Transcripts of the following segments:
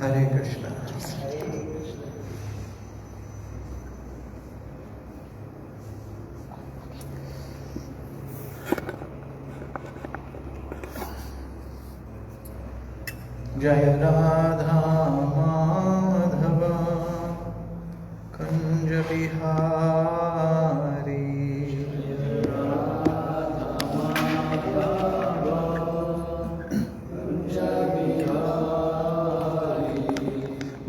Hare Krishna. Jaya Radha Madhava Kunja Bihari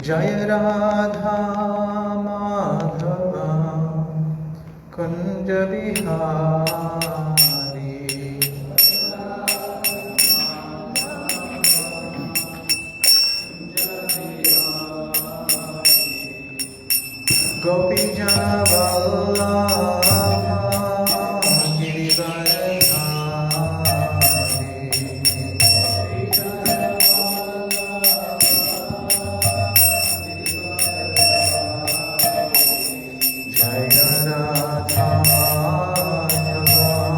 Jaya Radha Madhava Kunja Bihari Gopi Jana Vallabha Girivaradhari Jaya Radha Madhava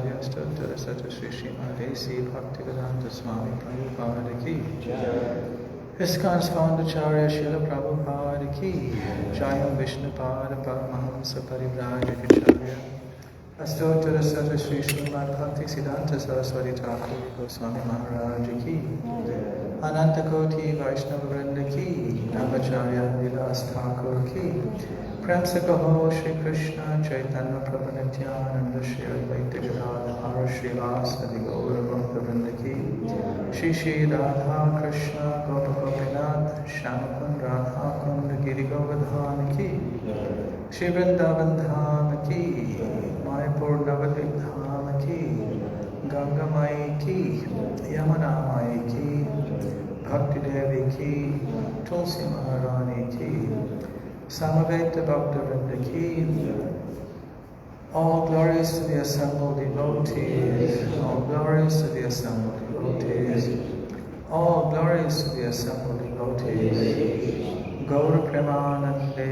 Acharya Stotra Sata Sri Srimad A.C. Bhaktivedanta Swami Prabhupada Ki ISKCON's founder Acharya Srila Prabhupada Ki Jayam Vishnupada Paramahamsa Parivrajaka Astottara Sata Sri Srimad Bhakti Siddhanta Saraswati Thakur Goswami Maharaj Ki Ananta Koti Vaishnava Vrinda Ki Navacharya Vilas Thakur Ki Prem se kaho Shri Krishna Chaitanya Prabhu Nityananda Shri Advaita Gadadhara Srivasadi Gaura Bhakta Vrinda Ki Shri Shri Radha Krishna Gopa Gopinath Shyamakund Radha Kund Giri Govardhan Ki Shri Vrindavan Dham Ki Mayapur Navadvip Dham Ki Ganga Mai Ki Yamuna Mai Ki Bhakti Devi Ki Tulsi Maharani Ki Samaveta Bhakta Vrinda Ki. All glories to the assembled devotees. All glories to the assembled devotees. All glories to the assembled devotees. Gaura Premanande.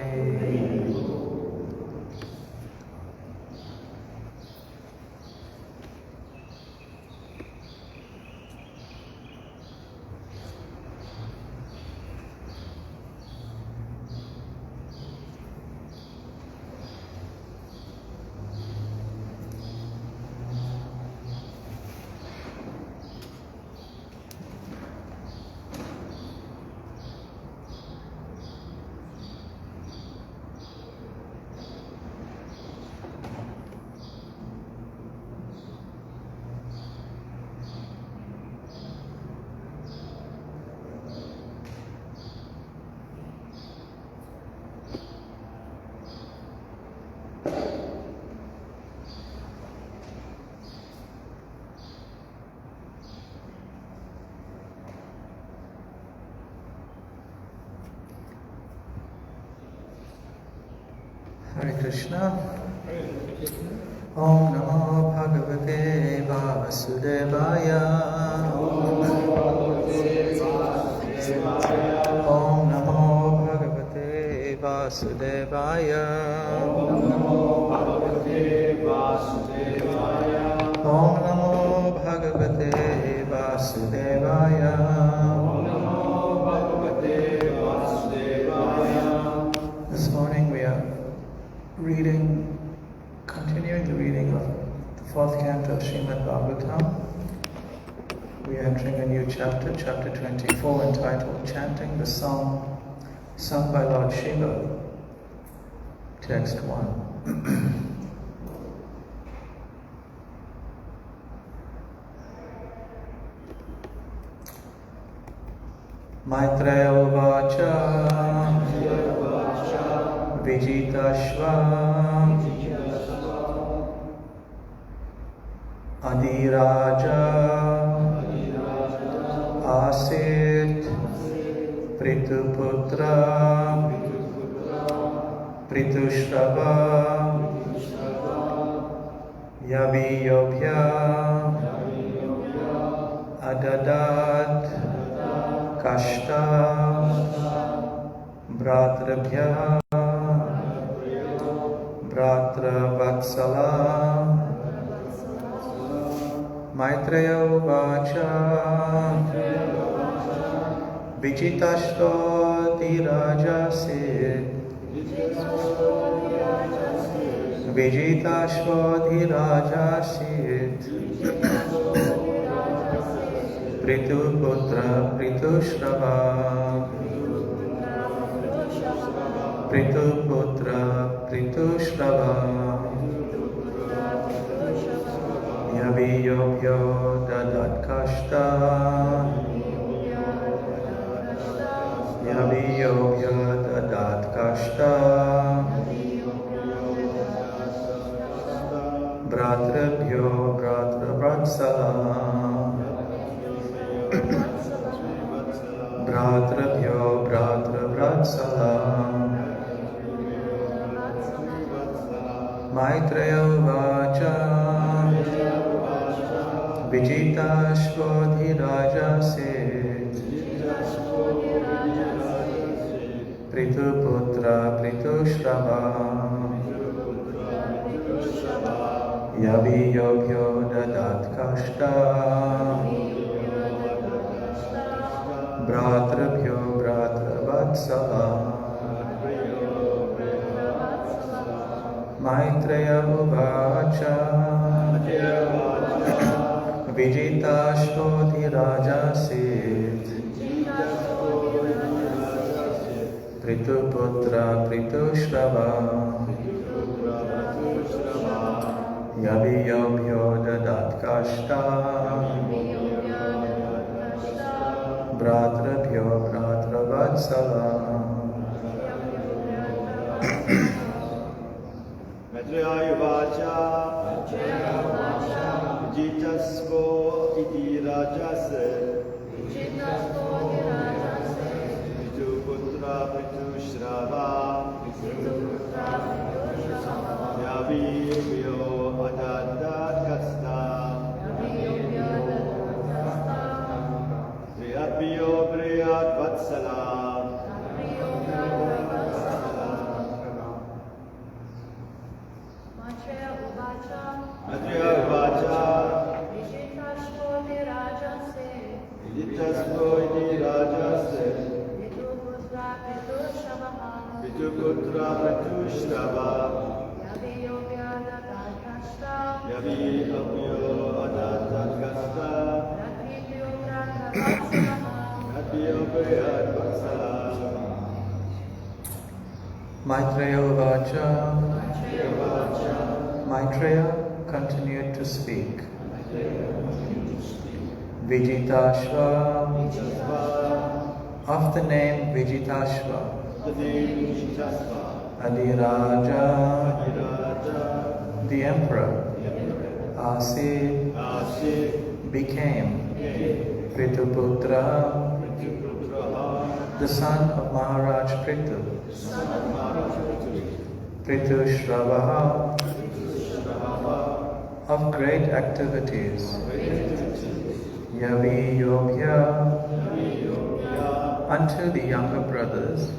Hare Krishna. Om Namo Bhagavate Vasudevaya. Om Namo Bhagavate Vasudevaya. Om Namo Bhagavate Vasudevaya. Om Namo Bhagavate Vasudevaya. Om Namo Bhagavate Vasudevaya. This morning we are continuing the reading of the fourth canto of Srimad Bhagavatam. We are entering a new chapter, chapter 24, entitled Chanting the Song Sung by Lord Shiva. Text 1. Maitreya Uvacha Vijitashva Adhiraja Asit Prituputra Pritushrava Yaviyobhya Adadat Kashta Bhratrabhya Bratra Vatsala Maitreya Uvacha Vichitashva Dhirajasit Vijitashva Dhirajasit Prituputra Pritushrava Prituputra Pritushrava Yaviyobhyo Dadat Kashta Yaviyobhyo Dadat Kashta Bhratrabhyo Bhratra Vatsala Bhratrabhyo Bhratra Vatsala Maitreya Uvacha Vijitashvodhirajasit Prituputra Pritushrava Yaviyobhyo Maitreya Uvacha Vijitashvoti Rajasit Prituputra Pritushrava Yaviyobhyo Dadat Kashta Bhratrabhyo Bhratravatsala. Maitreya Uvacha Vijitasvo iti rajase Prituputra Pritushrava Yavibhyo Adadat Kasta Priyabhyo Priyat Vatsala. Maitreya Uvacha Maitreya Uvacha Vijitashvo Rajase Vijitasvo iti rajase Prituputra Pritushrava Prituputra Pritushrava Yaviyobhyo Datakashta Yavibhyo Adadat Kasta Ratribhyo Bhratravatsala. Priyabhyo Priyat Vatsala. Maitreya Uvacha. Maitreya continued to speak. Vijitashva, of the name Vijitashva, Adhiraja, the emperor, Asi, became Prituputra, the son of Maharaj Pritu, Pritushrava, of great activities, Yaviyobhya, unto the younger brothers,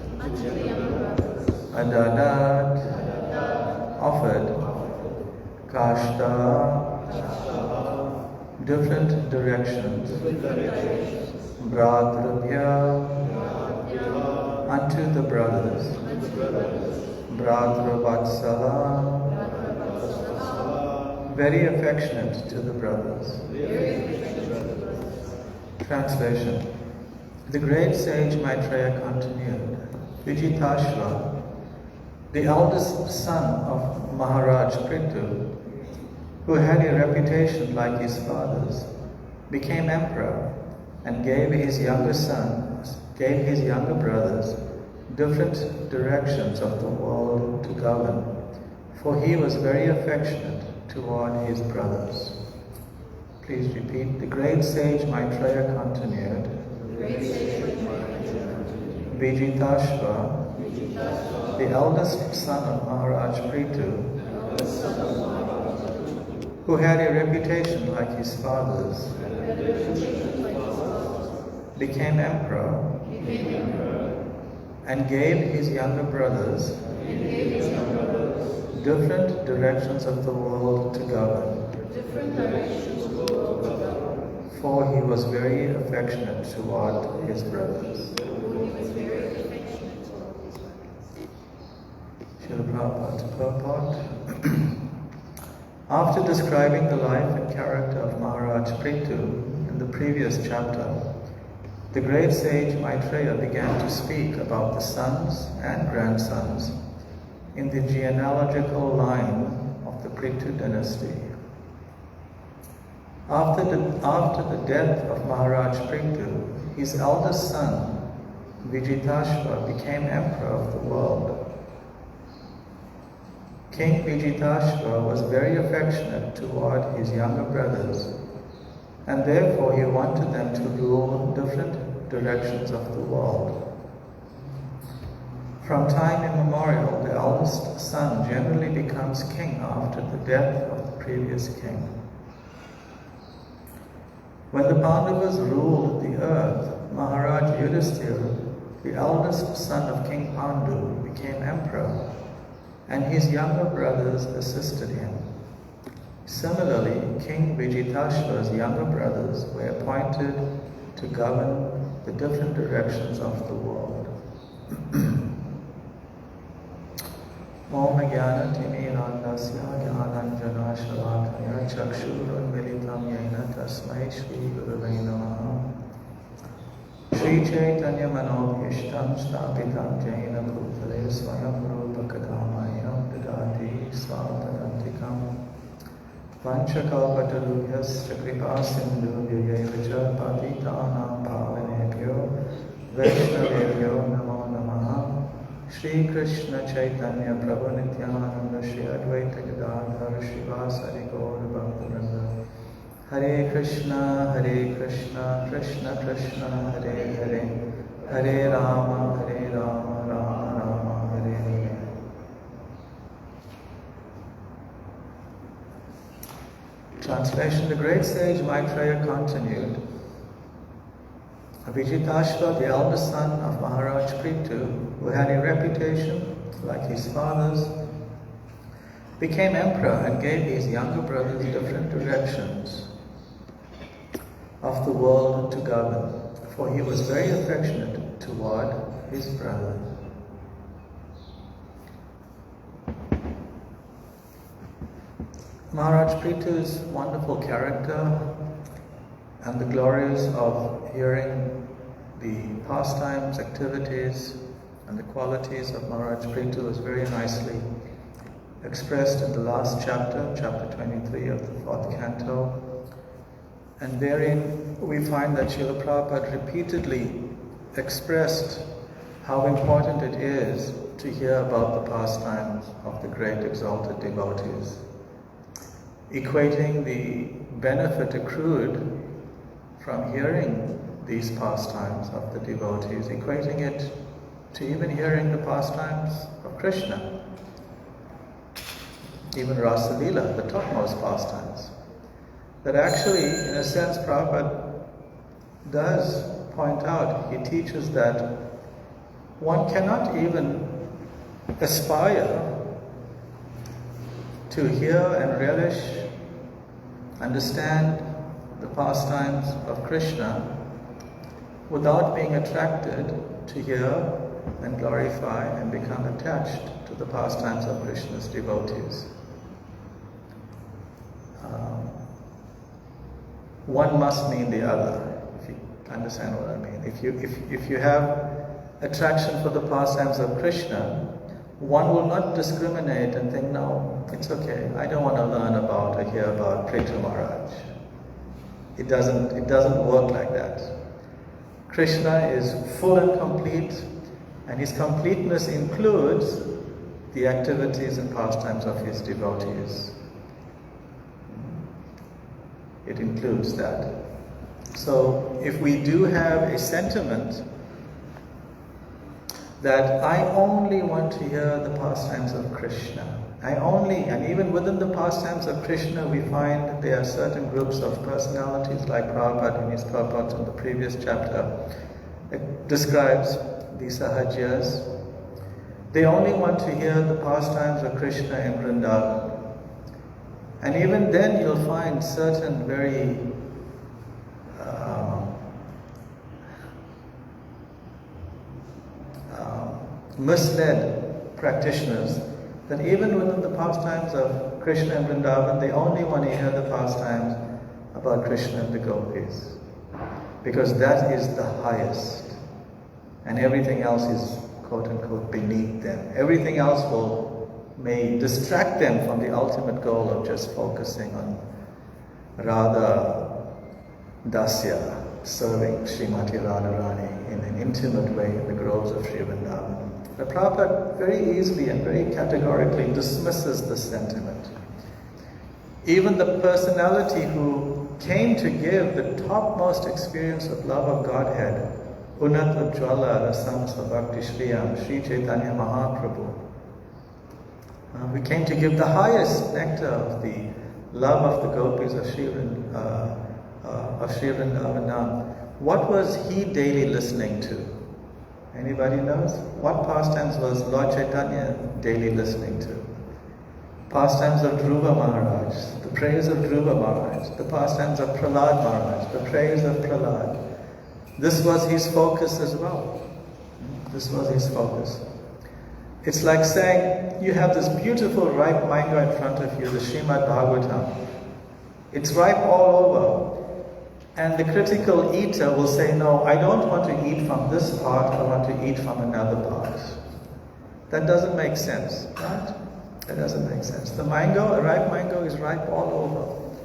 Adadat, offered, Kashta, different directions, Bhratrabhya, unto the brothers, Bhratravatsala, very affectionate to the brothers. Translation. The great sage Maitreya continued, Vijitashva, the eldest son of Maharaj Pritu, who had a reputation like his father's, became emperor and gave his younger brothers different directions of the world to govern, for he was very affectionate toward his brothers. Please repeat. The great sage Maitreya continued, Vijitashva, the eldest son of Maharaj Pritu, who had a reputation like his father's, became emperor and gave his younger brothers different directions of the world to govern, for he was very affectionate toward his brothers. Srila Prabhupada to purport. After describing the life and character of Maharaj Pritu in the previous chapter, the great sage Maitreya began to speak about the sons and grandsons in the genealogical line of the Pritu dynasty. After the death of Maharaj Pritu, his eldest son, Vijitashva, became emperor of the world. King Vijitashva was very affectionate toward his younger brothers, and therefore he wanted them to rule different directions of the world. From time immemorial, the eldest son generally becomes king after the death of the previous king. When the Pandavas ruled the earth, Maharaj Yudhisthira, the eldest son of King Pandu, became emperor, and his younger brothers assisted him. Similarly, King Vijitashva's younger brothers were appointed to govern the different directions of the world. Om Jnana Timirandasya Jnananjana Shalakaya Chakshurunmilitam Yena Tasmai Shri Gurave Namaha. Shri Chaitanya Manobhishtam Stapitam Jaina Bhutale Swayam Rupa Kadamayam Dadati Svapadantikam Vanchakalpatarubhyascha Kripa Sindhubhyayevacha Patitanam Pavanebhyo Vaishnavebhyo Namo Namaha. Shri Krishna Chaitanya Prabhu Nityananda Shri Advaita Gadadhar Shivasari Gaura Bhaktivinoda Hare Krishna Krishna Krishna Hare Hare Hare Rama Rama Rama Hare Hare. Translation. The great sage Maitreya continued. Abhijitashva, the eldest son of Maharaj Prithu, who had a reputation like his father's, became emperor and gave his younger brothers different directions of the world to govern, for he was very affectionate toward his brothers. Maharaj Prithu's wonderful character and the glories of hearing the pastimes, activities, and the qualities of Maharaj Prithu is very nicely expressed in the last chapter, chapter 23 of the 4th canto. And therein we find that Srila Prabhupada repeatedly expressed how important it is to hear about the pastimes of the great exalted devotees, equating the benefit accrued from hearing these pastimes of the devotees, equating it to even hearing the pastimes of Krishna, even Rasa Leela, the topmost pastimes. That actually, in a sense, Prabhupada does point out, he teaches that one cannot even aspire to hear and relish, understand the pastimes of Krishna without being attracted to hear and glorify and become attached to the pastimes of Krishna's devotees. One must mean the other, if you understand what I mean. If you have attraction for the pastimes of Krishna, one will not discriminate and think, no, it's okay, I don't want to learn about or hear about Prithu Maharaj. It doesn't work like that. Krishna is full and complete, and his completeness includes the activities and pastimes of his devotees. It includes that. So if we do have a sentiment that I only want to hear the pastimes of Krishna, and even within the pastimes of Krishna we find there are certain groups of personalities, like Prabhupada in his purport in the previous chapter, it describes the Sahajyas. They only want to hear the pastimes of Krishna in Vrindavan. And even then you'll find certain very misled practitioners, that even within the pastimes of Krishna and Vrindavan, they only want to hear the pastimes about Krishna and the gopis, because that is the highest, and everything else is quote-unquote beneath them. Everything else may distract them from the ultimate goal of just focusing on Radha Dasya, serving Srimati Radharani in an intimate way in the groves of Sri Vrindavan. The Prabhupada very easily and very categorically dismisses this sentiment. Even the personality who came to give the topmost experience of love of Godhead, Unat Ujjwala Rasam Svabhakti Shriyam, Sri Chaitanya Mahaprabhu, we came to give the highest nectar of the love of the gopis of Sri Vrindavan. What was he daily listening to? Anybody knows? What pastimes was Lord Chaitanya daily listening to? Pastimes of Dhruva Maharaj, the praise of Dhruva Maharaj, the pastimes of Prahlad Maharaj, the praise of Prahlad. This was his focus as well. This was his focus. It's like saying you have this beautiful ripe mango in front of you, the Srimad Bhagavatam. It's ripe all over. And the critical eater will say, no, I don't want to eat from this part, I want to eat from another part. That doesn't make sense, right? That doesn't make sense. The mango, a ripe mango, is ripe all over.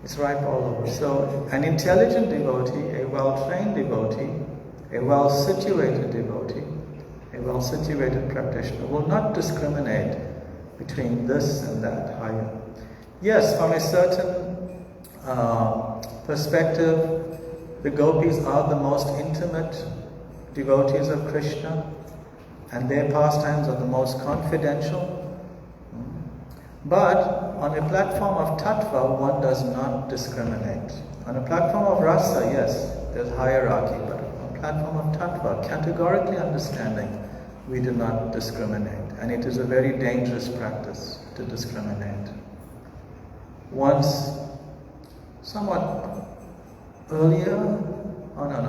It's ripe all over. So an intelligent devotee, a well-trained devotee, a well-situated devotee, a well-situated practitioner will not discriminate between this and that higher. Yes, from a certain perspective, the gopis are the most intimate devotees of Krishna, and their pastimes are the most confidential. But on a platform of tattva, one does not discriminate. On a platform of rasa, yes, there's hierarchy, but on a platform of tattva, categorically understanding, we do not discriminate. And it is a very dangerous practice to discriminate. Once, somewhat earlier,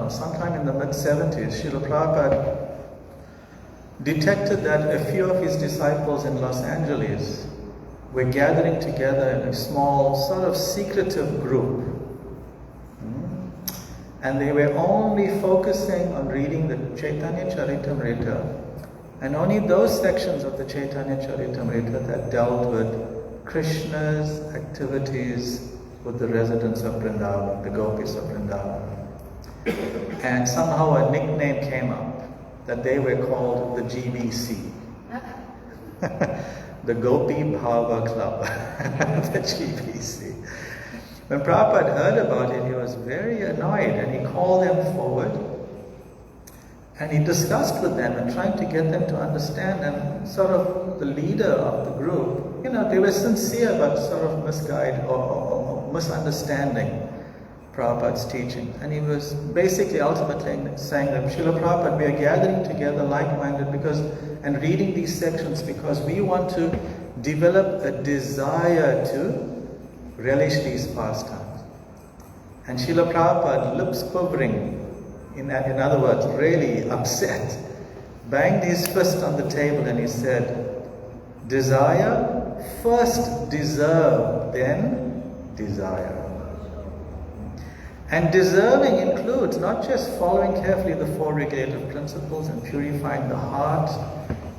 sometime in the mid-70s, Srila Prabhupada detected that a few of his disciples in Los Angeles were gathering together in a small, sort of secretive group. And they were only focusing on reading the Chaitanya Charitamrita, and only those sections of the Chaitanya Charitamrita that dealt with Krishna's activities with the residents of Vrindavan, the gopis of Vrindavan. And somehow a nickname came up, that they were called the GBC. The Gopi Bhava Club, the GBC. When Prabhupada heard about it, he was very annoyed, and he called them forward and he discussed with them and trying to get them to understand. And sort of the leader of the group, they were sincere but sort of misguided or misunderstanding Prabhupada's teaching. And he was basically ultimately saying that, Srila Prabhupada, we are gathering together like-minded and reading these sections because we want to develop a desire to relish these pastimes. And Srila Prabhupada, lips quivering, in other words, really upset, banged his fist on the table and he said, desire, first deserve, then desire. And deserving includes not just following carefully the four regulative principles and purifying the heart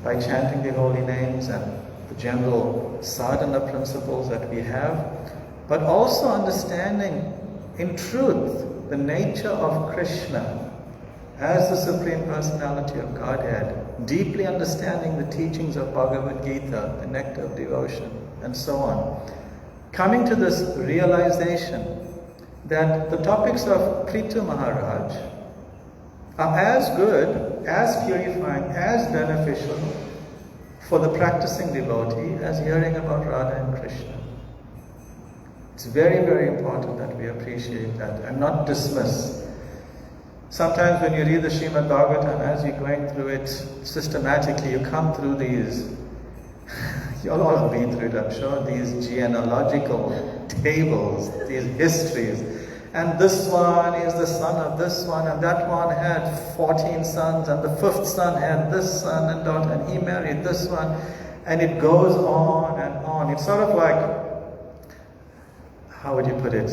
by chanting the holy names and the general sadhana principles that we have, but also understanding in truth the nature of Krishna as the Supreme Personality of Godhead, deeply understanding the teachings of Bhagavad Gita, the nectar of devotion, and so on. Coming to this realization that the topics of Prithu Maharaj are as good, as purifying, as beneficial for the practicing devotee as hearing about Radha and Krishna. It's very, very important that we appreciate that and not dismiss. Sometimes when you read the Srimad Bhagavatam, as you're going through it systematically, you come through these, you all have been through it, I'm sure, these genealogical tables, these histories. And this one is the son of this one, and that one had 14 sons, and the fifth son had this son and daughter, and he married this one. And it goes on and on. It's sort of like, how would you put it?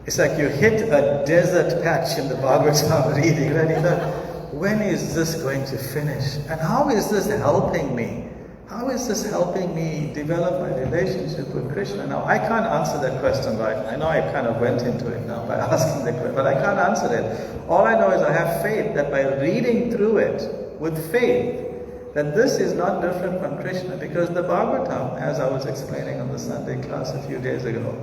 It's like you hit a desert patch in the Bhagavatam reading, right? You know, when is this going to finish? And how is this helping me? How is this helping me develop my relationship with Krishna? Now, I can't answer that question right. I know I kind of went into it now by asking the question, but I can't answer it. All I know is I have faith that by reading through it with faith, that this is not different from Krishna, because the Bhagavatam, as I was explaining on the Sunday class a few days ago,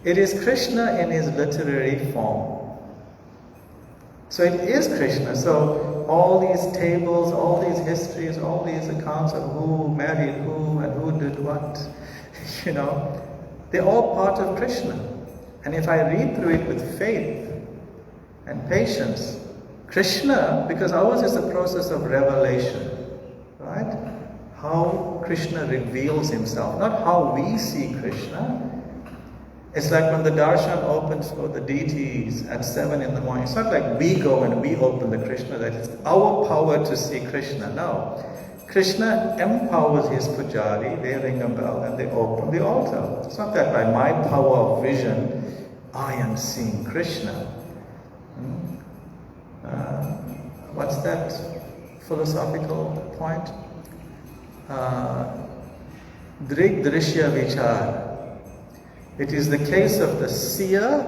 it is Krishna in his literary form. So it is Krishna. So all these tables, all these histories, all these accounts of who married who and who did what, they're all part of Krishna. And if I read through it with faith and patience, Krishna, because ours is a process of revelation, right? How Krishna reveals himself, not how we see Krishna. It's like when the darshan opens for the deities at 7 in the morning. It's not like we go and we open the Krishna, that it's our power to see Krishna. No. Krishna empowers his pujari, they ring a bell and they open the altar. It's not that by my power of vision, I am seeing Krishna. What's that philosophical point? Drig Drishya Vichar. It is the case of the seer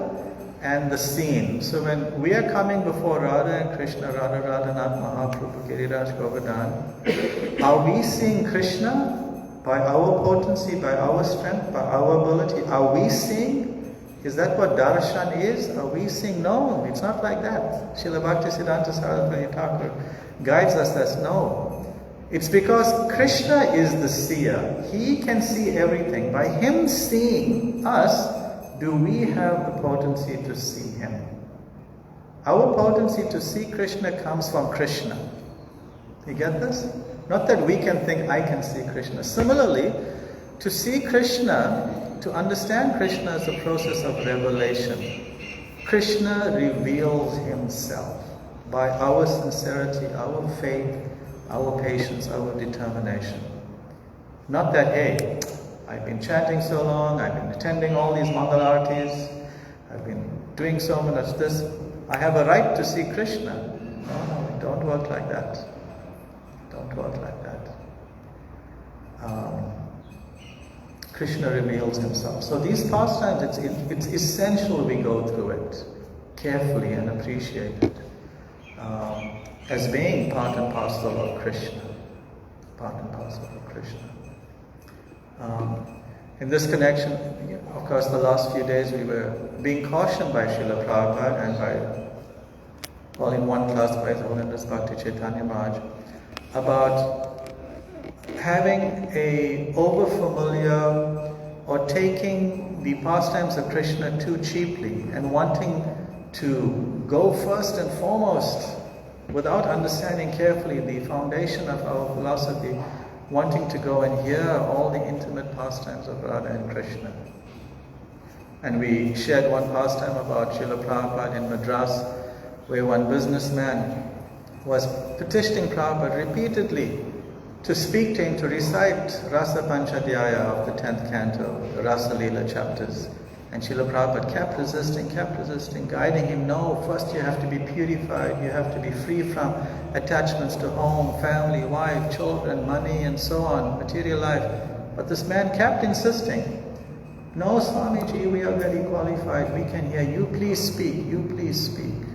and the seen. So when we are coming before Radha and Krishna, Radha Radhanath Mahaprabhu, Giriraj Govardhan, are we seeing Krishna by our potency, by our strength, by our ability? Are we seeing? Is that what darshan is? Are we seeing? No, it's not like that. Srila Bhaktisiddhanta Saraswati Thakur guides us as no. It's because Krishna is the seer. He can see everything. By him seeing us, do we have the potency to see him? Our potency to see Krishna comes from Krishna. You get this? Not that we can think, I can see Krishna. Similarly, to see Krishna, to understand Krishna is a process of revelation. Krishna reveals himself by our sincerity, our faith, our patience, our determination. Not that, hey, I've been chanting so long, I've been attending all these Mangal Aartis, I've been doing so much this, I have a right to see Krishna. No, don't work like that. Don't work like that. Krishna reveals himself. So these pastimes, it's essential we go through it carefully and appreciate it as being part and parcel of Krishna. Part and parcel of Krishna. In this connection, of course, the last few days we were being cautioned by Srila Prabhupada and by, in one class by His Holiness Bhakti Chaitanya Maharaj, about having a over-familiar or taking the pastimes of Krishna too cheaply and wanting to go first and foremost without understanding carefully the foundation of our philosophy, wanting to go and hear all the intimate pastimes of Radha and Krishna. And we shared one pastime about Srila Prabhupada in Madras, where one businessman was petitioning Prabhupada repeatedly to speak to him, to recite Rasa Panchadhyaya of the 10th canto, the Rasa Leela chapters. And Srila Prabhupada kept resisting, guiding him, no, first you have to be purified, you have to be free from attachments to home, family, wife, children, money, and so on, material life. But this man kept insisting, no, Swamiji, we are very qualified, we can hear, you please speak, you please speak.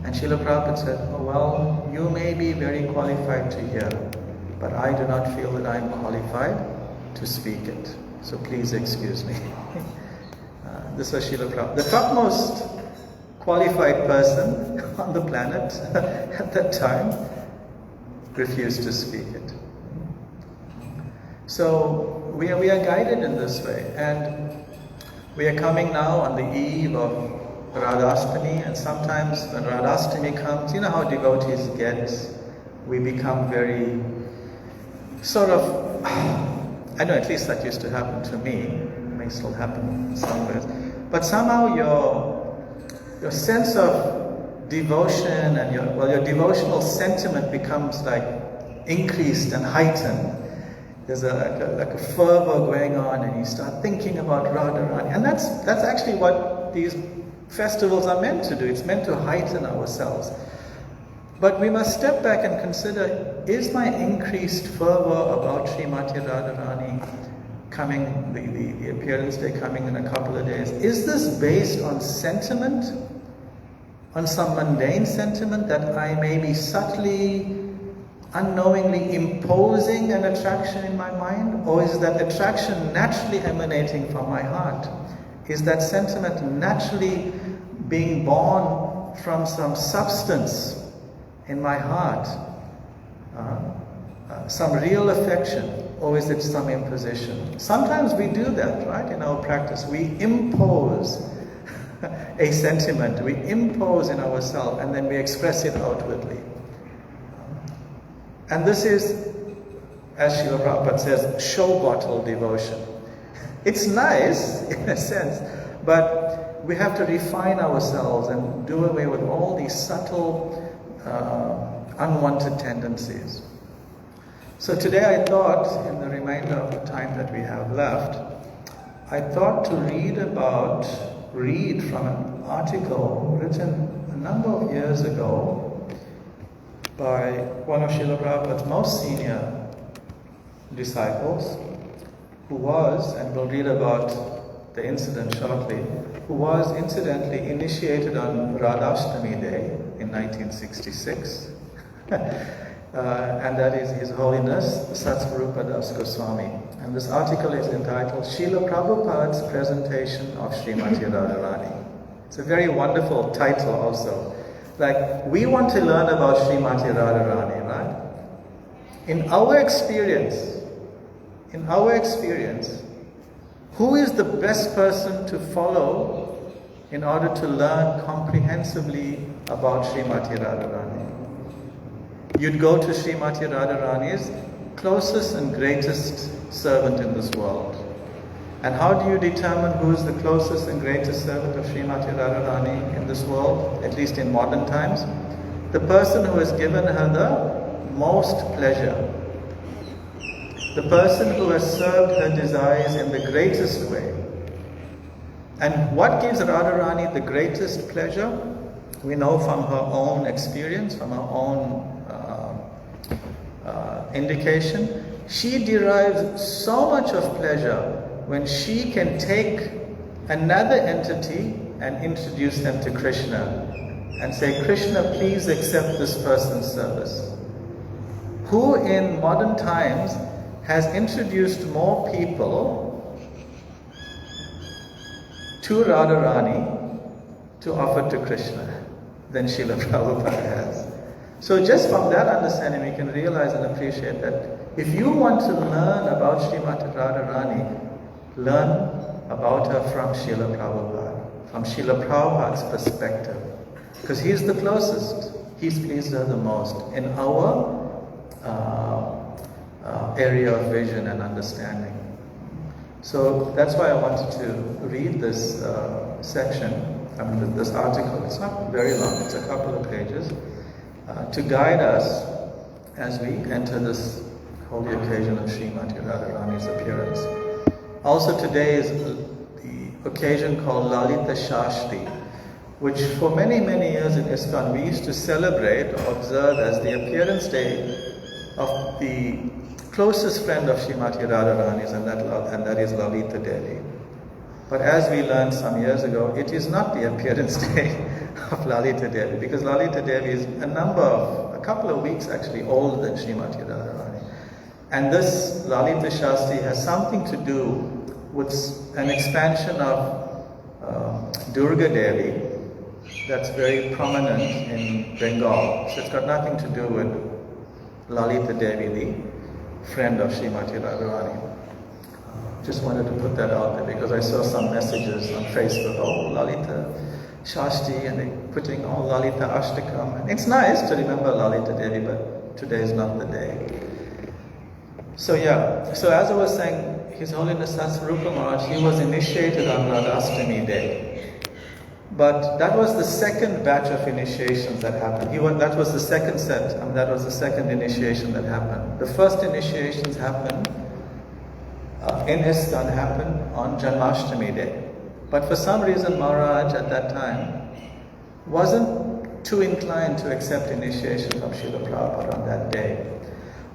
And Srila Prabhupada said, oh, well, you may be very qualified to hear, but I do not feel that I am qualified to speak it. So please excuse me. This was Srila Prabhupada. The topmost qualified person on the planet at that time refused to speak it. So we are guided in this way. And we are coming now on the eve of Radhastami, and sometimes when Radhastami comes, you know how devotees get, we become very sort of, I know at least that used to happen to me, it may still happen somewhere, but somehow your sense of devotion and your devotional sentiment becomes like increased and heightened. There's like a fervor going on, and you start thinking about Radharani, and that's actually what these festivals are meant to do. It's meant to heighten ourselves. But we must step back and consider, is my increased fervor about Srimati Radharani coming, the appearance day coming in a couple of days, is this based on sentiment, on some mundane sentiment that I may be subtly, unknowingly imposing an attraction in my mind? Or is that attraction naturally emanating from my heart? Is that sentiment naturally being born from some substance in my heart? Some real affection, or is it some imposition? Sometimes we do that, right, in our practice. We impose a sentiment, we impose in ourselves, and then we express it outwardly. And this is, as Srila Prabhupada says, show bottle devotion. It's nice, in a sense, but we have to refine ourselves and do away with all these subtle unwanted tendencies. So today I thought, in the remainder of the time that we have left, I thought to read from an article written a number of years ago by one of Srila Prabhupada's most senior disciples, who was, and we'll read about the incident shortly, who was incidentally initiated on Radhashtami Day in 1966. And that is His Holiness Satsvarupa Das Goswami. And this article is entitled Srila Prabhupada's Presentation of Srimati Radharani. It's a very wonderful title also. Like, we want to learn about Srimati Radharani, right? In our experience, who is the best person to follow in order to learn comprehensively about Srimati Radharani? You'd go to Srimati Radharani's closest and greatest servant in this world. And how do you determine who is the closest and greatest servant of Srimati Radharani in this world, at least in modern times? The person who has given her the most pleasure. The person who has served her desires in the greatest way. And what gives Radharani the greatest pleasure? We know from her own experience, from her own indication, she derives so much of pleasure when she can take another entity and introduce them to Krishna and say, Krishna, please accept this person's service. Who in modern times has introduced more people to Radharani to offer to Krishna than Srila Prabhupada has? So just from that understanding, we can realize and appreciate that if you want to learn about Srimati Radharani, learn about her from Srila Prabhupada, from Srila Prabhupada's perspective. Because he's the closest, he's pleased her the most in our area of vision and understanding. So that's why I wanted to read this section, this article. It's not very long, it's a couple of pages. To guide us as we enter this holy occasion of Srimati Radharani's appearance. Also today is the occasion called Lalita Shashti, which for many, many years in ISKCON we used to celebrate or observe as the appearance day of the closest friend of Srimati Radharani's, and that is Lalita Devi. But as we learned some years ago, it is not the appearance day of Lalita Devi, because Lalita Devi is a couple of weeks actually older than Srimati Radharani. And this Lalita Shashti has something to do with an expansion of Durga Devi that's very prominent in Bengal. So it's got nothing to do with Lalita Devi, the friend of Srimati Radharani. Just wanted to put that out there because I saw some messages on Facebook, oh, Lalita Shashti, and they're putting, oh, Lalita Ashtakam. And it's nice to remember Lalita Devi, but today is not the day. So as I was saying, His Holiness Satsvarupa Maharaj, he was initiated on Radhashtami Day. But that was the second batch of initiations that happened. That was the second set, that was the second initiation that happened. The first initiations happened in ISKCON happened on Janmashtami Day. But for some reason Maharaj at that time wasn't too inclined to accept initiation from Srila Prabhupada on that day.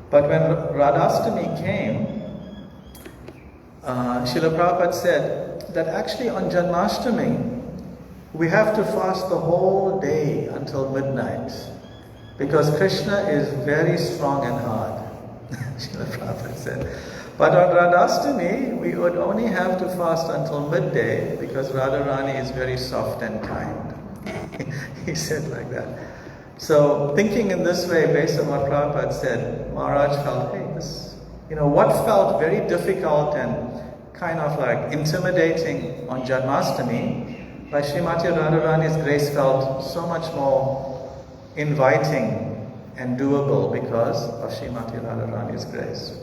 But when Radhashtami came, Srila Prabhupada said that actually on Janmashtami we have to fast the whole day until midnight because Krishna is very strong and hard. Srila Prabhupada said. But on Radhashtami, we would only have to fast until midday because Radharani is very soft and kind. He said like that. So thinking in this way, based on what Prabhupada said, Maharaj felt, hey, this, what felt very difficult and kind of like intimidating on Janmashtami, by Srimati Radharani's grace felt so much more inviting and doable because of Srimati Radharani's grace.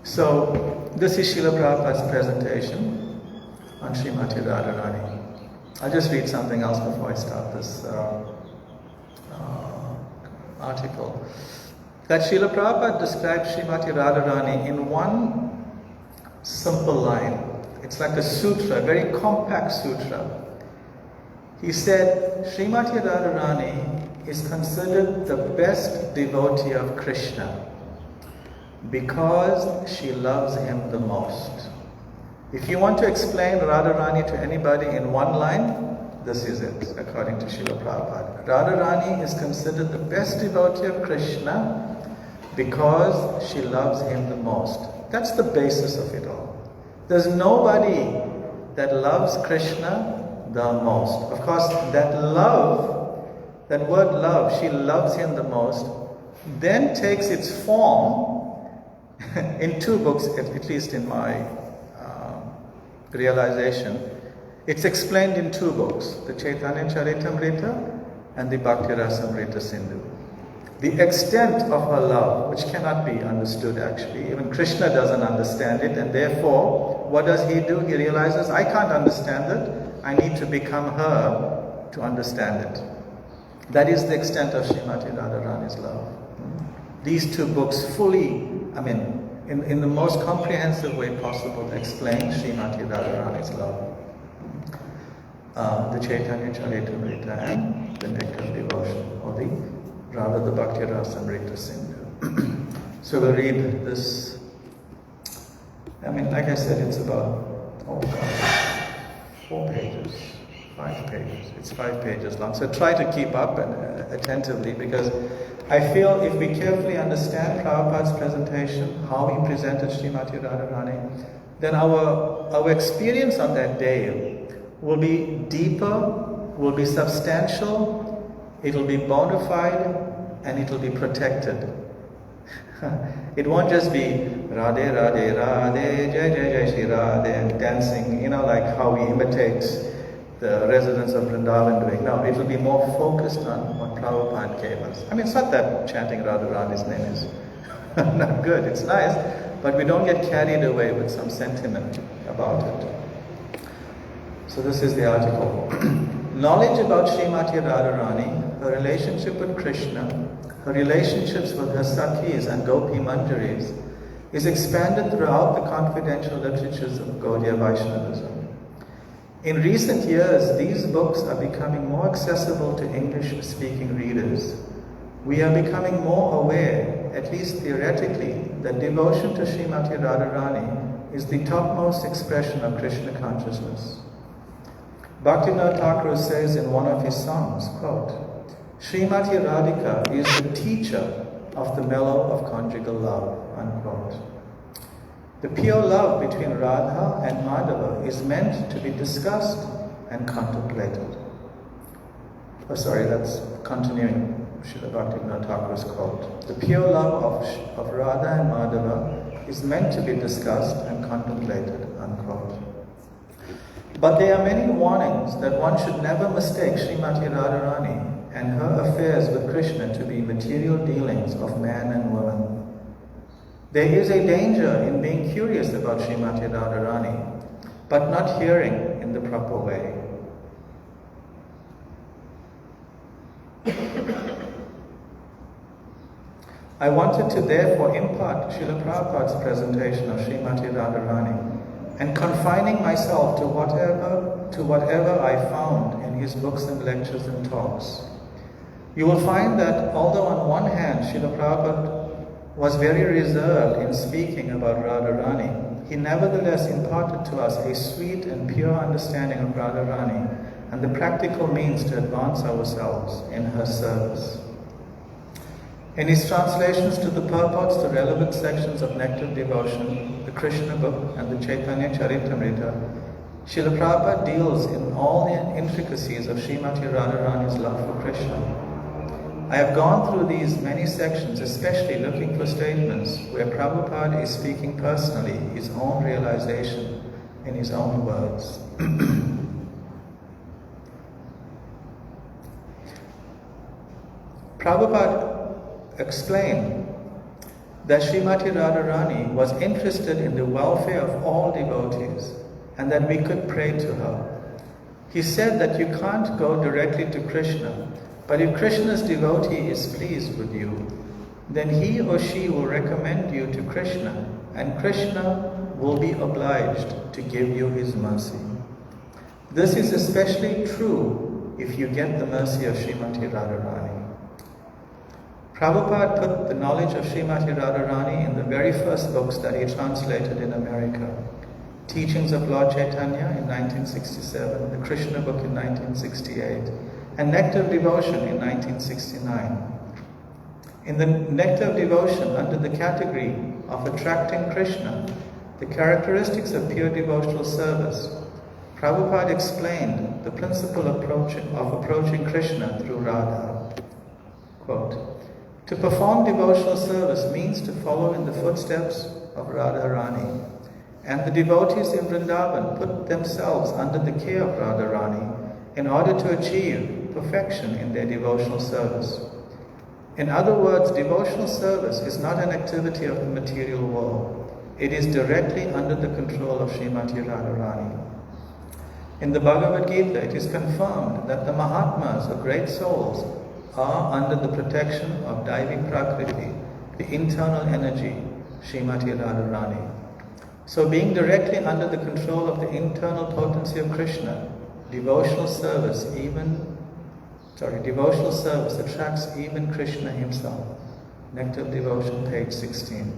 So, this is Srila Prabhupada's presentation on Srimati Radharani. I'll just read something else before I start this article that Srila Prabhupada described Srimati Radharani in one simple line. It's like a sutra, a very compact sutra. He said, Srimati Radharani is considered the best devotee of Krishna because she loves him the most. If you want to explain Radharani to anybody in one line, this is it, according to Srila Prabhupada. Radharani is considered the best devotee of Krishna because she loves him the most. That's the basis of it all. There's nobody that loves Krishna the most. Of course, that love, that word love, she loves him the most, then takes its form in two books, at least in my realization. It's explained in two books, the Chaitanya Charitamrita and the Bhakti Rasamrita Sindhu. The extent of her love, which cannot be understood actually, even Krishna doesn't understand it, and therefore, what does he do? He realizes, I can't understand it, I need to become her to understand it. That is the extent of Srimati Radharani's love. These two books fully, in the most comprehensive way possible, explain Srimati Radharani's love. The Chaitanya Charitamrita and the Nectar of Devotion, or the Bhakti Rasamrita Sindhu. So we'll read this. Like I said, it's about, 4 pages, 5 pages. It's 5 pages long. So try to keep up attentively, because I feel if we carefully understand Prabhupada's presentation, how he presented Srimati Radharani, then our experience on that day will be deeper, will be substantial, it will be bona fide, and it will be protected. It won't just be Radhe, Radhe, Radhe, Jai, Jai, Jai, Shri Radhe, and dancing, like how we imitate the residents of Vrindavan doing. No, it will be more focused on what Prabhupada gave us. It's not that chanting Radharani's name is not good, it's nice, but we don't get carried away with some sentiment about it. So this is the article. Knowledge about Srimati Radharani, her relationship with Krishna, her relationships with her Sakhis and Gopi Manjaris, is expanded throughout the confidential literatures of Gaudiya Vaishnavism. In recent years, these books are becoming more accessible to English-speaking readers. We are becoming more aware, at least theoretically, that devotion to Srimati Radharani is the topmost expression of Krishna consciousness. Bhaktivinoda Thakur says in one of his songs, quote, Srimati Radhika is the teacher of the mellow of conjugal love, unquote. The pure love between Radha and Madhava is meant to be discussed and contemplated. That's continuing Srila Bhaktivinoda Thakur's quote. The pure love of Radha and Madhava is meant to be discussed and contemplated, unquote. But there are many warnings that one should never mistake Srimati Radharani and her affairs with Krishna to be material dealings of man and woman. There is a danger in being curious about Srimati Radharani, but not hearing in the proper way. I wanted to therefore impart Srila Prabhupada's presentation of Srimati Radharani, and confining myself to whatever I found in his books and lectures and talks. You will find that although on one hand Srila Prabhupada was very reserved in speaking about Radharani, he nevertheless imparted to us a sweet and pure understanding of Radharani and the practical means to advance ourselves in her service. In his translations to the purports to relevant sections of Nectar of Devotion, the Krishna book and the Chaitanya Charitamrita, Srila Prabhupada deals in all the intricacies of Srimati Radharani's love for Krishna. I have gone through these many sections, especially looking for statements where Prabhupada is speaking personally his own realization in his own words. Prabhupada explained that Srimati Radharani was interested in the welfare of all devotees and that we could pray to her. He said that you can't go directly to Krishna, But if Krishna's devotee is pleased with you, then he or she will recommend you to Krishna, and Krishna will be obliged to give you his mercy. This is especially true if you get the mercy of Srimati Radharani. Prabhupada put the knowledge of Srimati Radharani in the very first books that he translated in America. Teachings of Lord Chaitanya in 1967, the Krishna book in 1968, and Nectar of Devotion in 1969. In the Nectar of Devotion, under the category of attracting Krishna, the characteristics of pure devotional service, Prabhupada explained the principle of approaching Krishna through Radha. Quote, to perform devotional service means to follow in the footsteps of Radharani, and the devotees in Vrindavan put themselves under the care of Radharani in order to achieve perfection in their devotional service. In other words, devotional service is not an activity of the material world. It is directly under the control of Srimati Radharani. In the Bhagavad Gita, it is confirmed that the Mahatmas, or great souls, are under the protection of Daivi Prakriti, the internal energy, Srimati Radharani. So being directly under the control of the internal potency of Krishna, devotional service attracts even Krishna himself. Nectar of Devotion, page 16.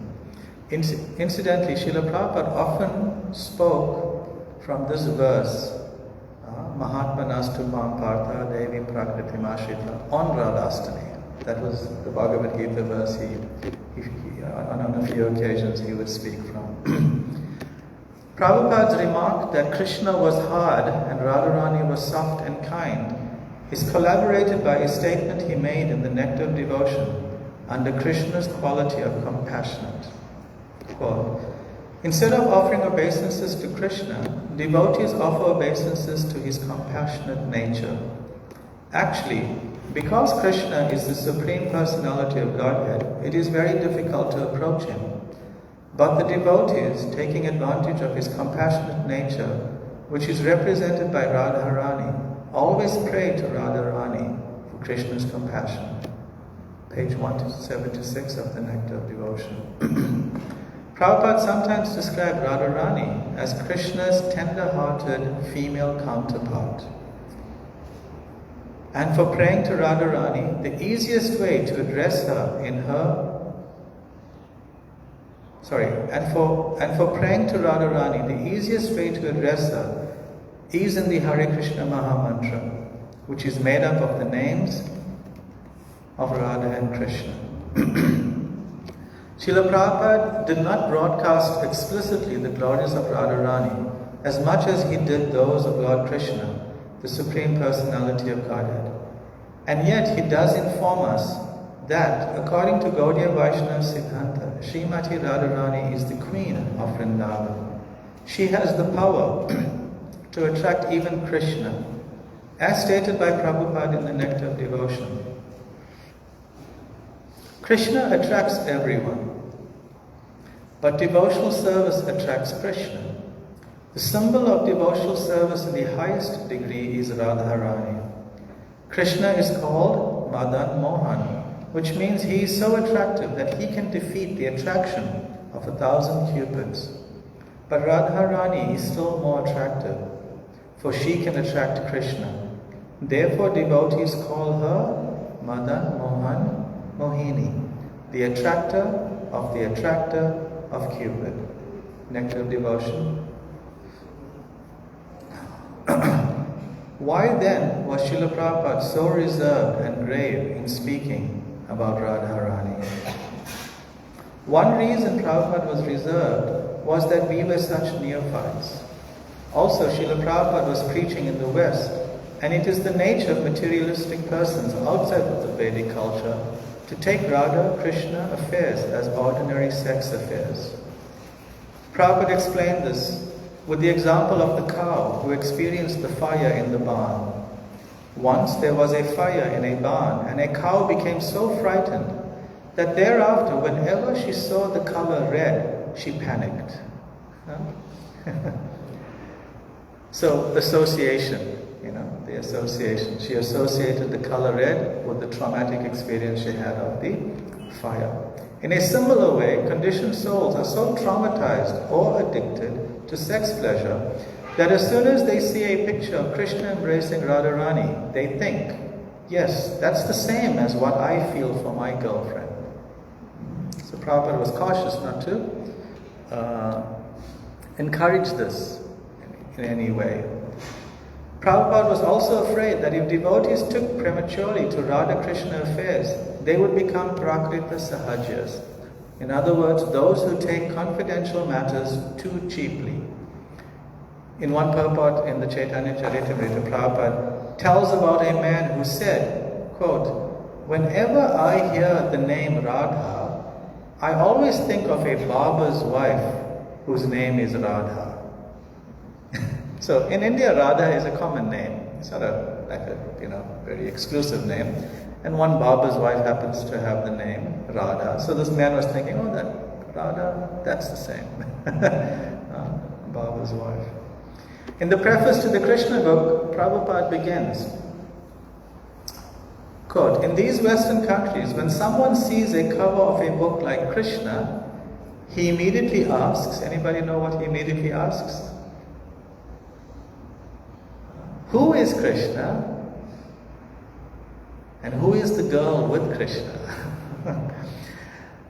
Incidentally, Srila Prabhupada often spoke from this verse, Mahatma Nastupam Partha Devi Prakritim Ashrita, on Radhastami. That was the Bhagavad Gita verse on a few occasions he would speak from. Prabhupada's remark that Krishna was hard and Radharani was soft and kind is corroborated by a statement he made in the Nectar of Devotion under Krishna's quality of compassionate. Quote, instead of offering obeisances to Krishna, devotees offer obeisances to his compassionate nature. Actually, because Krishna is the Supreme Personality of Godhead, it is very difficult to approach him. But the devotees, taking advantage of his compassionate nature, which is represented by Radharani, always pray to Radharani for Krishna's compassion. Page 176 of the Nectar of Devotion. Prabhupada sometimes described Radharani as Krishna's tender-hearted female counterpart. And for praying to Radharani, the easiest way to address her for praying to Radharani, the easiest way to address her is in the Hare Krishna Maha Mantra, which is made up of the names of Radha and Krishna. Srila Prabhupada did not broadcast explicitly the glories of Radharani as much as he did those of Lord Krishna, the Supreme Personality of Godhead. And yet he does inform us that, according to Gaudiya Vaishnava Siddhanta, Srimati Radharani is the queen of Vrindavan. She has the power to attract even Krishna, as stated by Prabhupada in the Nectar of Devotion. Krishna attracts everyone, but devotional service attracts Krishna. The symbol of devotional service in the highest degree is Radharani. Krishna is called Madan Mohan, which means he is so attractive that he can defeat the attraction of 1,000 cupids. But Radharani is still more attractive, for she can attract Krishna. Therefore devotees call her Madan Mohan Mohini, the attractor of Cupid. Nectar of Devotion. Why then was Srila Prabhupada so reserved and grave in speaking about Radharani? One reason Prabhupada was reserved was that we were such neophytes. Also, Srila Prabhupada was preaching in the West, and it is the nature of materialistic persons outside of the Vedic culture to take Radha-Krishna affairs as ordinary sex affairs. Prabhupada explained this with the example of the cow who experienced the fire in the barn. Once there was a fire in a barn, and a cow became so frightened that thereafter, whenever she saw the color red, she panicked. So, association. the association. She associated the color red with the traumatic experience she had of the fire. In a similar way, conditioned souls are so traumatized or addicted to sex pleasure that as soon as they see a picture of Krishna embracing Radharani, they think, yes, that's the same as what I feel for my girlfriend. So Prabhupada was cautious not to encourage this in any way. Prabhupada was also afraid that if devotees took prematurely to Radha Krishna affairs, they would become Prakrita Sahajas. In other words, those who take confidential matters too cheaply. In one purport in the Chaitanya Charitamrita, Prabhupada tells about a man who said, quote, "Whenever I hear the name Radha, I always think of a barber's wife whose name is Radha." So in India, Radha is a common name. It's not like a very exclusive name. And one barber's wife happens to have the name Radha. So this man was thinking, oh, that Radha, that's the same. Barber's wife. In the preface to the Krishna book, Prabhupada begins, quote, "In these Western countries, when someone sees a cover of a book like Krishna, he immediately asks," anybody know what he immediately asks? Who is Krishna? And who is the girl with Krishna?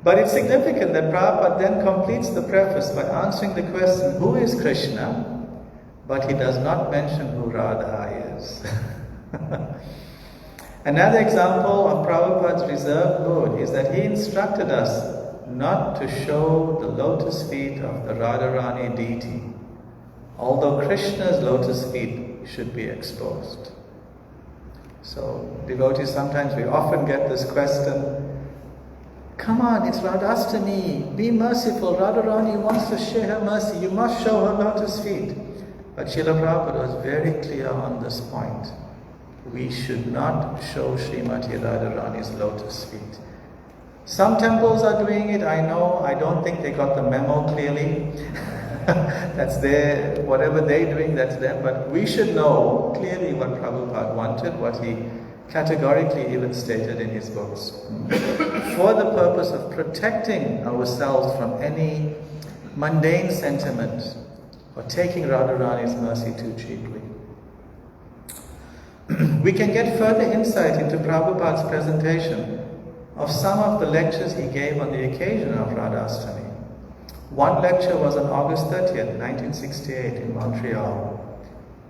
But it's significant that Prabhupada then completes the preface by answering the question, who is Krishna? But he does not mention who Radha is. Another example of Prabhupada's reserved mood is that he instructed us not to show the lotus feet of the Radharani deity, although Krishna's lotus feet should be exposed. So devotees, sometimes we often get this question, come on, it's Radhastami, be merciful, Radharani wants to share her mercy, you must show her lotus feet. But Srila Prabhupada was very clear on this point. We should not show Srimati Radharani's lotus feet. Some temples are doing it, I know, I don't think they got the memo clearly. That's their, whatever they're doing, that's them. But we should know clearly what Prabhupada wanted, what he categorically even stated in his books. For the purpose of protecting ourselves from any mundane sentiment or taking Radharani's mercy too cheaply. We can get further insight into Prabhupada's presentation of some of the lectures he gave on the occasion of Radhastami. One lecture was on August 30th, 1968 in Montreal.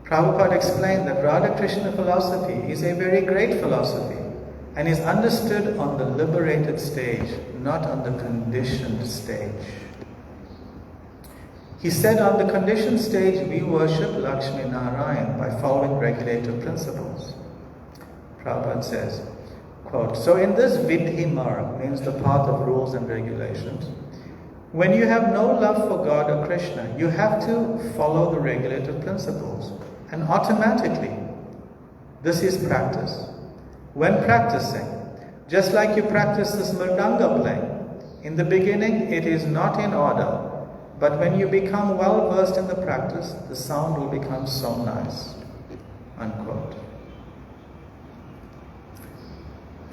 Prabhupada explained that Radha Krishna philosophy is a very great philosophy and is understood on the liberated stage, not on the conditioned stage. He said on the conditioned stage we worship Lakshmi Narayan by following regulative principles. Prabhupada says, quote, "So in this Vidhi Marg, means the path of rules and regulations, when you have no love for God or Krishna, you have to follow the regulative principles. And automatically, this is practice. When practicing, just like you practice this mridanga playing, in the beginning it is not in order, but when you become well versed in the practice, the sound will become so nice." Unquote.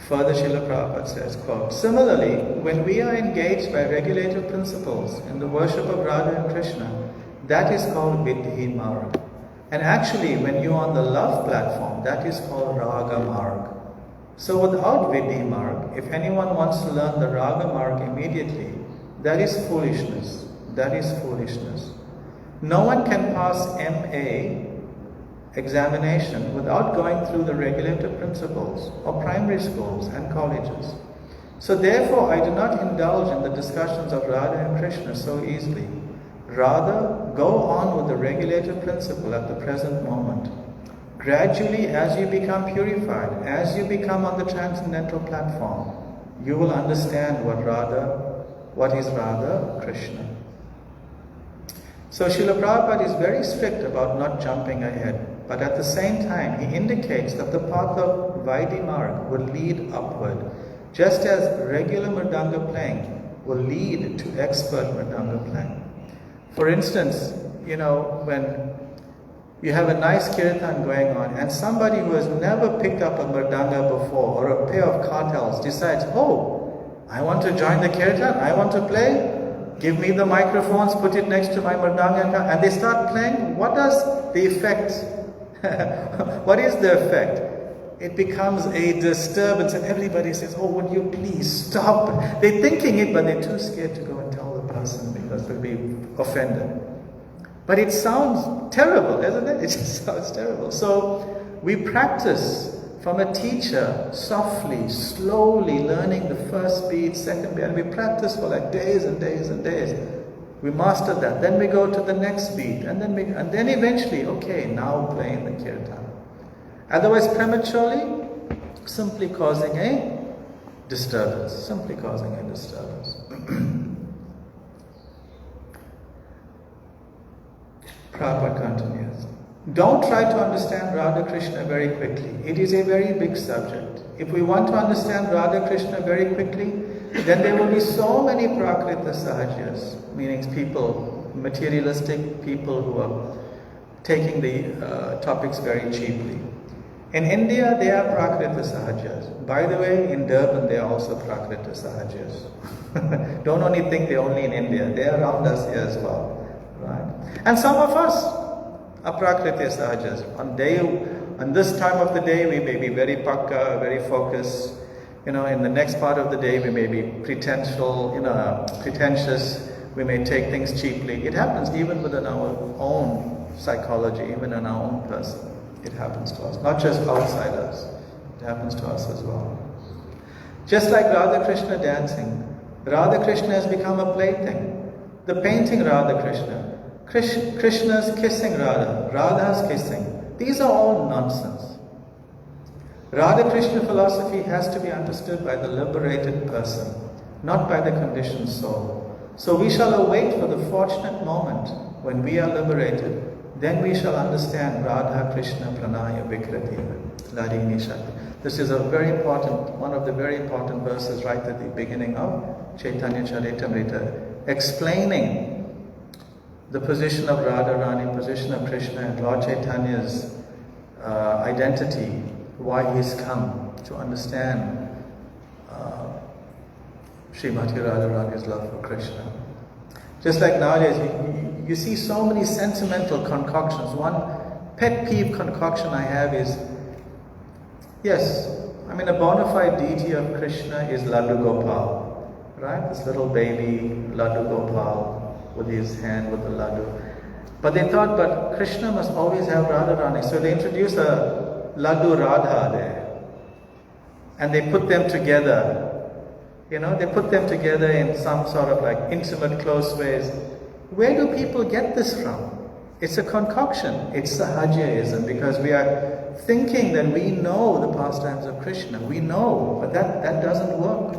Further, Srila Prabhupada says, quote, "Similarly, when we are engaged by regulative principles in the worship of Radha and Krishna, that is called Vidhi Marg. And actually, when you are on the love platform, that is called Raga Marg. So without Vidhi Marg, if anyone wants to learn the Raga Marg immediately, that is foolishness. That is foolishness. No one can pass MA examination without going through the regulative principles of primary schools and colleges. So therefore, I do not indulge in the discussions of Radha and Krishna so easily. Rather, go on with the regulative principle at the present moment. Gradually, as you become purified, as you become on the transcendental platform, you will understand what is Radha, Krishna." So Srila Prabhupada is very strict about not jumping ahead, but at the same time he indicates that the path of Vaidhi Marg will lead upward, just as regular mridanga playing will lead to expert mridanga playing. For instance, when You have a nice kirtan going on, and somebody who has never picked up a mridanga before or a pair of kartals decides, oh, I want to join the kirtan, I want to play. Give me the microphones, put it next to my mridanga, and they start playing. What does the effect? What is the effect? It becomes a disturbance, and everybody says, oh, would you please stop? They're thinking it, but they're too scared to go and tell the person because they'll be offended. But it sounds terrible, isn't it? It just sounds terrible. So we practice from a teacher, softly, slowly learning the first beat, second beat, and we practice for like days and days and days. We master that. Then we go to the next beat, and then eventually, okay, now playing the kirtan. Otherwise, prematurely, simply causing a disturbance. Simply causing a disturbance. Prabhupada continues. Don't try to understand Radha Krishna very quickly. It is a very big subject. If we want to understand Radha Krishna very quickly, then there will be so many Prakrita Sahajas, meaning people, materialistic people who are taking the topics very cheaply. In India, there are Prakrita Sahajas. By the way, in Durban, there are also Prakrita Sahajas. Don't only think they're only in India. They're around us here as well. Right? And some of us are Prakriti Sahajas. On this time of the day, we may be very pakka, very focused. In the next part of the day, we may be pretentious. We may take things cheaply. It happens even within our own psychology, even in our own person. It happens to us, not just outside us. It happens to us as well. Just like Radha Krishna dancing, Radha Krishna has become a plaything. The painting Radha Krishna, Krishna's kissing Radha, Radha's kissing. These are all nonsense. Radha Krishna philosophy has to be understood by the liberated person, not by the conditioned soul. So we shall await for the fortunate moment when we are liberated. Then we shall understand Radha Krishna Pranaya Vikrati Ladini Shakti. This is one of the very important verses right at the beginning of Chaitanya Charitamrita, explaining the position of Radharani, position of Krishna, and Lord Chaitanya's identity, why he's come to understand Srimati Radharani's love for Krishna. Just like nowadays, you see so many sentimental concoctions. One pet peeve concoction I have is, yes, a bona fide deity of Krishna is Laddu Gopal, right? This little baby Laddu Gopal with his hand with the laddu. But they thought, but Krishna must always have Radharani. So they introduced a Laddu Radha there. And they put them together. They put them together in some sort of like intimate, close ways. Where do people get this from? It's a concoction. It's Sahajaism, because we are thinking that we know the pastimes of Krishna. We know, but that doesn't work.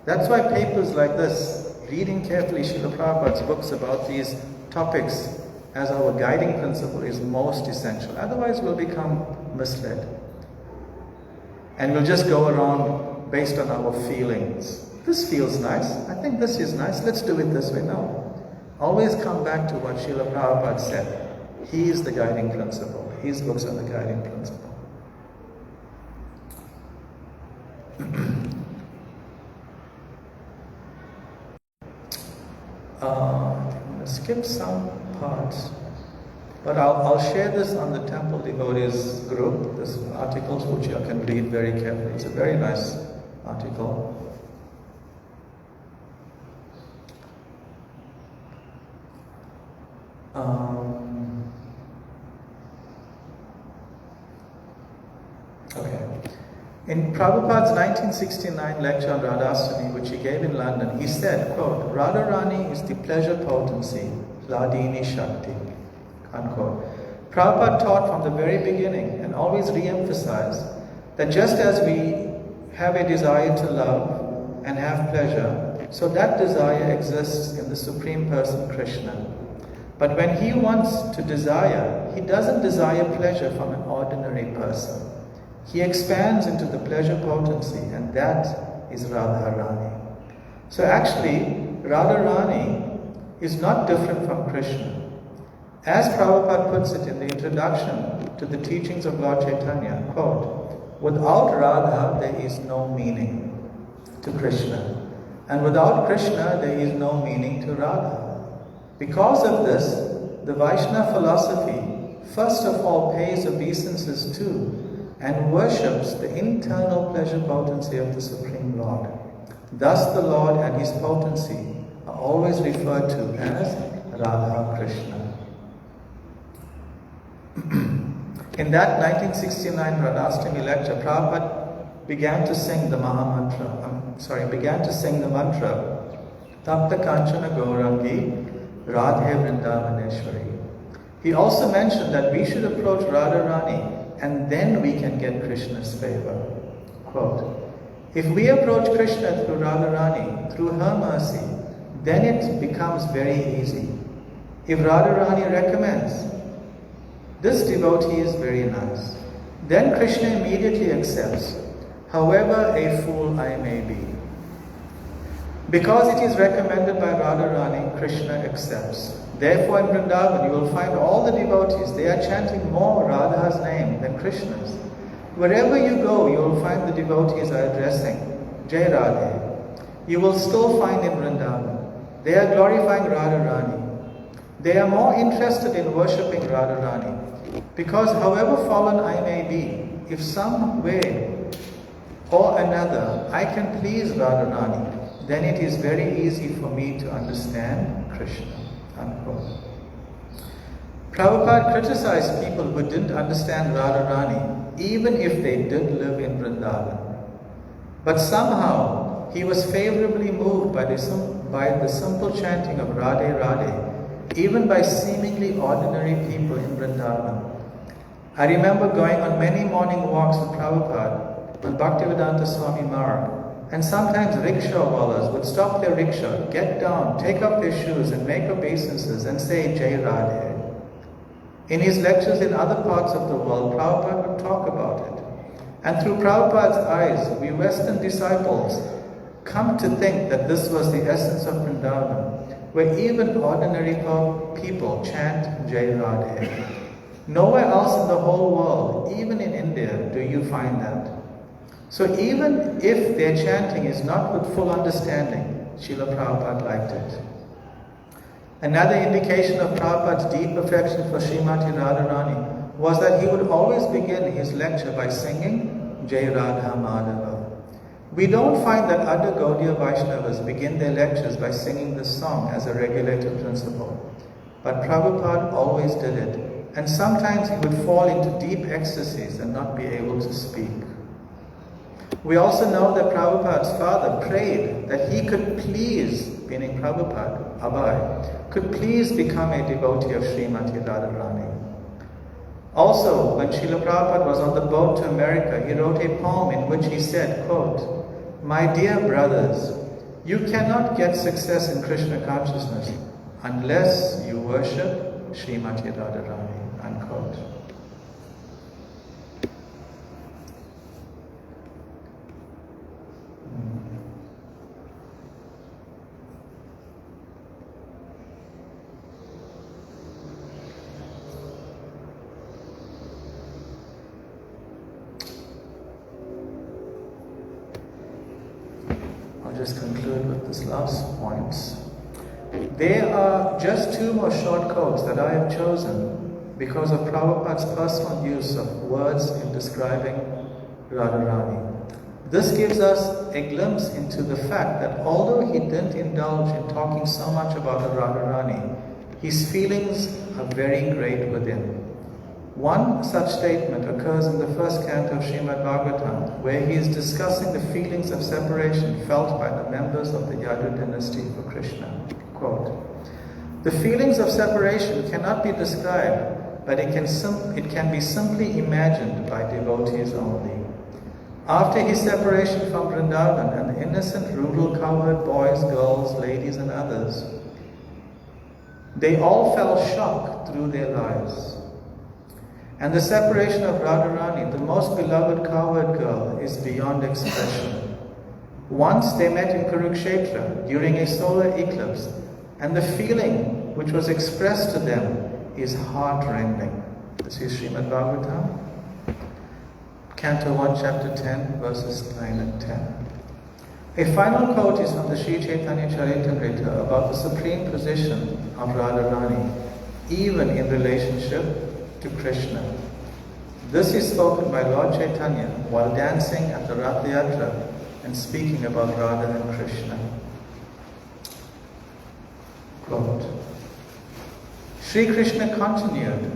That's why papers like this, reading carefully Srila Prabhupada's books about these topics as our guiding principle, is most essential. Otherwise we'll become misled. And we'll just go around based on our feelings. This feels nice. I think this is nice. Let's do it this way. No. Always come back to what Srila Prabhupada said. He is the guiding principle. His books are the guiding principle. I'm going to skip some parts, but I'll share this on the Temple Devotees group, this article which you can read very carefully. It's a very nice article. Okay. In Prabhupada's 1969 lecture on Radhaswami, which he gave in London, he said, quote, Radharani is the pleasure potency, Ladini Shakti, unquote. Prabhupada taught from the very beginning and always re-emphasized that just as we have a desire to love and have pleasure, so that desire exists in the Supreme Person Krishna. But when he wants to desire, he doesn't desire pleasure from an ordinary person. He expands into the pleasure potency, and that is Radharani. So actually, Radharani is not different from Krishna. As Prabhupada puts it in the introduction to the teachings of Lord Chaitanya, quote, without Radha there is no meaning to Krishna, and without Krishna there is no meaning to Radha. Because of this, the Vaishnava philosophy first of all pays obeisances to and worships the internal pleasure potency of the Supreme Lord. Thus the Lord and his potency are always referred to as Radha Krishna. In that 1969 Radhastami lecture, Prabhupada began to sing the mantra, Tapta Kanchana Gaurangi Radhe Vrindavaneshwari. He also mentioned that we should approach Radharani and then we can get Krishna's favor. Quote, if we approach Krishna through Radharani, through her mercy, then it becomes very easy. If Radharani recommends, this devotee is very nice, then Krishna immediately accepts, however a fool I may be. Because it is recommended by Radharani, Krishna accepts. Therefore in Vrindavan you will find all the devotees, they are chanting more Radha's name than Krishna's. Wherever you go, you will find the devotees are addressing Jai Radhe. You will still find in Vrindavan, they are glorifying Radharani. They are more interested in worshipping Radharani. Because however fallen I may be, if some way or another I can please Radharani, then it is very easy for me to understand Krishna. Unquote. Prabhupada criticized people who didn't understand Radharani, even if they did live in Vrindavan. But somehow he was favorably moved by the simple chanting of Radhe Radhe, even by seemingly ordinary people in Vrindavan. I remember going on many morning walks with Prabhupada on Bhaktivedanta Swami Marg, and sometimes rickshawallahs would stop their rickshaw, get down, take off their shoes and make obeisances and say Jai Radhe. In his lectures in other parts of the world, Prabhupada would talk about it. And through Prabhupada's eyes, we Western disciples come to think that this was the essence of Vrindavan, where even ordinary people chant Jai Radhe. Nowhere else in the whole world, even in India, do you find that. So even if their chanting is not with full understanding, Srila Prabhupada liked it. Another indication of Prabhupada's deep affection for Srimati Radharani was that he would always begin his lecture by singing Jai Radha Madhava. We don't find that other Gaudiya Vaishnavas begin their lectures by singing this song as a regulative principle. But Prabhupada always did it. And sometimes he would fall into deep ecstasies and not be able to speak. We also know that Prabhupada's father prayed that he could please, meaning Prabhupada, Abhay, could please become a devotee of Srimati Radharani. Also, when Srila Prabhupada was on the boat to America, he wrote a poem in which he said, quote, my dear brothers, you cannot get success in Krishna consciousness unless you worship Srimati Radharani. Unquote. I'll just conclude with this last point. There are just two more short quotes that I have chosen because of Prabhupada's personal use of words in describing Radharani. This gives us a glimpse into the fact that although he didn't indulge in talking so much about Radharani, his feelings are very great within. One such statement occurs in the first canto of Srimad Bhagavatam, where he is discussing the feelings of separation felt by the members of the Yadu dynasty for Krishna. Quote, the feelings of separation cannot be described, but it can be simply imagined by devotees only. After his separation from Vrindavan and the innocent rural cowherd boys, girls, ladies and others, they all felt shock through their lives. And the separation of Radharani, the most beloved cowherd girl, is beyond expression. Once they met in Kurukshetra during a solar eclipse, and the feeling which was expressed to them is heart-rending. This is Srimad Bhagavatam, Canto 1, Chapter 10, verses 9 and 10. A final quote is from the Sri Chaitanya Charitamrita about the supreme position of Radharani, even in relationship to Krishna. This is spoken by Lord Chaitanya while dancing at the Rath Yatra and speaking about Radha and Krishna. Quote, Sri Krishna continued,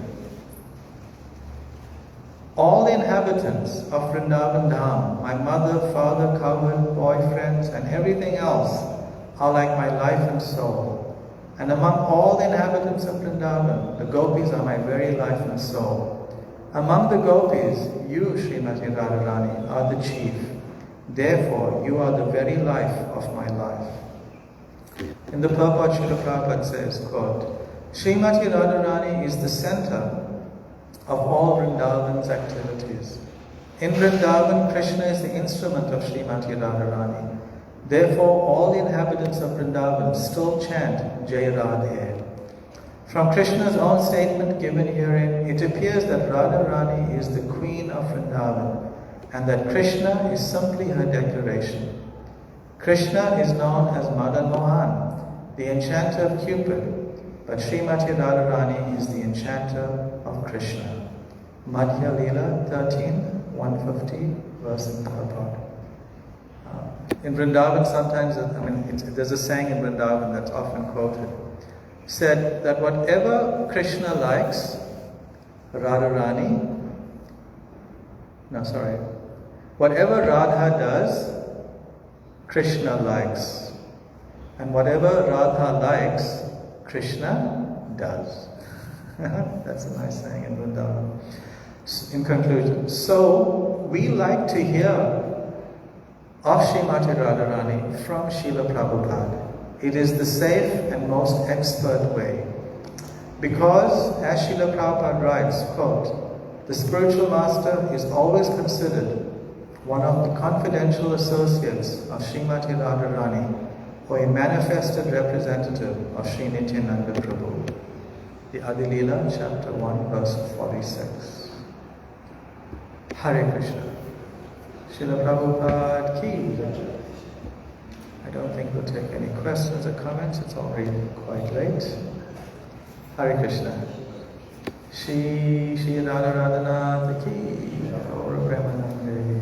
all the inhabitants of Vrindavan Dham, my mother, father, coven, boyfriends, and everything else are like my life and soul. And among all the inhabitants of Vrindavan, the gopis are my very life and soul. Among the gopis, you, Srimati Radharani, are the chief. Therefore, you are the very life of my life. In the purport, Srila Prabhupada says, quote, Srimati Radharani is the center of all Vrindavan's activities. In Vrindavan, Krishna is the instrument of Srimati Radharani. Therefore, all the inhabitants of Vrindavan still chant Jai Radhe. From Krishna's own statement given herein, it appears that Radharani is the queen of Vrindavan and that Krishna is simply her decoration. Krishna is known as Madan Mohan, the enchanter of Cupid, but Srimati Radharani is the enchanter of Krishna. Madhya Leela 13, 150, verse in purport. In Vrindavan, sometimes, there's a saying in Vrindavan that's often quoted. Said that whatever Krishna likes, whatever Radha does, Krishna likes. And whatever Radha likes, Krishna does. That's a nice saying in Vrindavan. In conclusion, so we like to hear of Srimati Radharani from Srila Prabhupada. It is the safe and most expert way. Because, as Srila Prabhupada writes, quote, the spiritual master is always considered one of the confidential associates of Srimati Radharani, or a manifested representative of Sri Nityananda Prabhu. The Adi Leela, chapter 1, verse 46. Hare Krishna. Srila Prabhupada ki. I don't think we'll take any questions or comments. It's already quite late. Hare Krishna. Shri Radha Radhanath ki. Gaura Brahmanande.